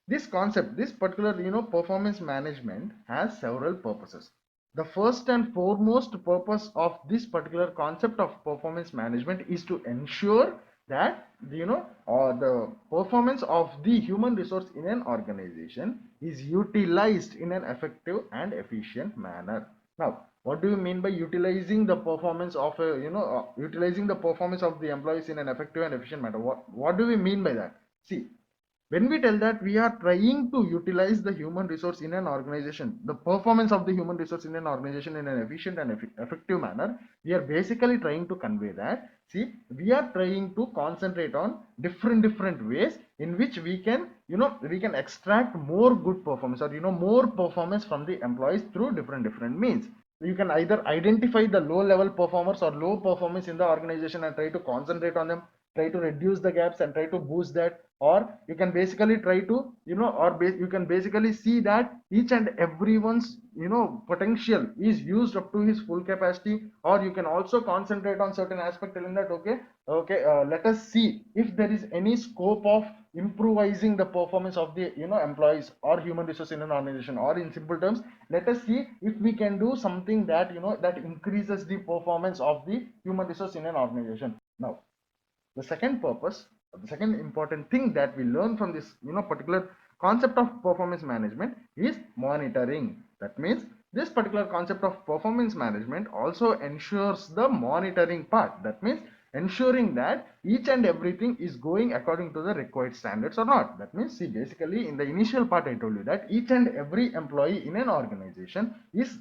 This concept, this particular, performance management has several purposes. The first and foremost purpose of this particular concept of performance management is to ensure that, the performance of the human resource in an organization is utilized in an effective and efficient manner. Now, what do you mean by utilizing the performance of a, utilizing the performance of the employees in an effective and efficient manner? What do we mean by that? See, when we tell that we are trying to utilize the human resource in an organization, the performance of the human resource in an organization in an efficient and effective manner, we are basically trying to convey that, see, we are trying to concentrate on different ways in which we can, we can extract more good performance, or more performance from the employees through different means. You can either identify the low level performers or low performance in the organization and try to concentrate on them, try to reduce the gaps and try to boost that. Or you can basically try to, you can basically see that each and everyone's, potential is used up to his full capacity. Or you can also concentrate on certain aspect, telling that, okay, let us see if there is any scope of improvising the performance of the, employees or human resource in an organization. Or in simple terms, let us see if we can do something that, that increases the performance of the human resource in an organization. Now, the second purpose, the second important thing that we learn from this, particular concept of performance management is monitoring. That means this particular concept of performance management also ensures the monitoring part. That means ensuring that each and everything is going according to the required standards or not. That means, see, basically in the initial part I told you that each and every employee in an organization is,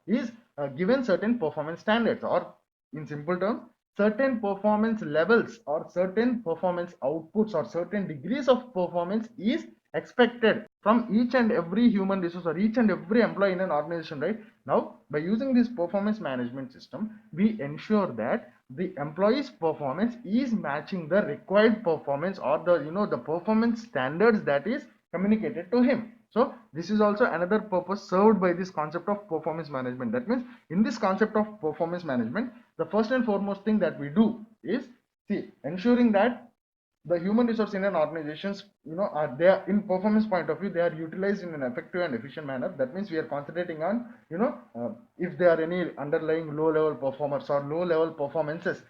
is given certain performance standards, or in simple terms, certain performance levels or certain performance outputs or certain degrees of performance is expected from each and every human resource or each and every employee in an organization, right? Now, by using this performance management system, we ensure that the employee's performance is matching the required performance, or the, the performance standards that is communicated to him. So this is also another purpose served by this concept of performance management. That means in this concept of performance management, the first and foremost thing that we do is, see, ensuring that the human resource in an organizations, are there in performance point of view, they are utilized in an effective and efficient manner. That means we are concentrating on, if there are any underlying low level performers or low level performances,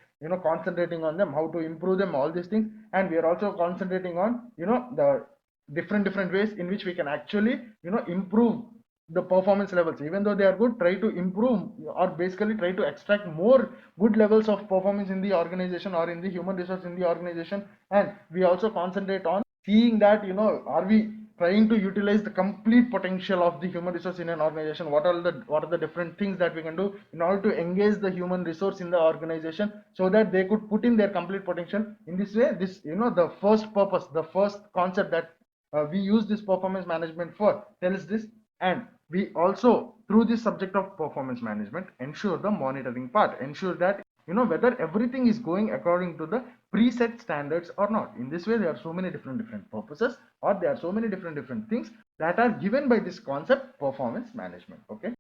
concentrating on them, how to improve them, all these things. And we are also concentrating on, the different ways in which we can actually, improve the performance levels. Even though they are good, try to improve, or basically try to extract more good levels of performance in the organization or in the human resource in the organization. And we also concentrate on seeing that, are we trying to utilize the complete potential of the human resource in an organization? What are the different things that we can do in order to engage the human resource in the organization so that they could put in their complete potential? In this way, this, the first purpose, the first concept that we use this performance management for tells this. And we also, through this subject of performance management, ensure the monitoring part, ensure that, whether everything is going according to the preset standards or not. In this way, there are so many different purposes, or there are so many different things that are given by this concept performance management. Okay,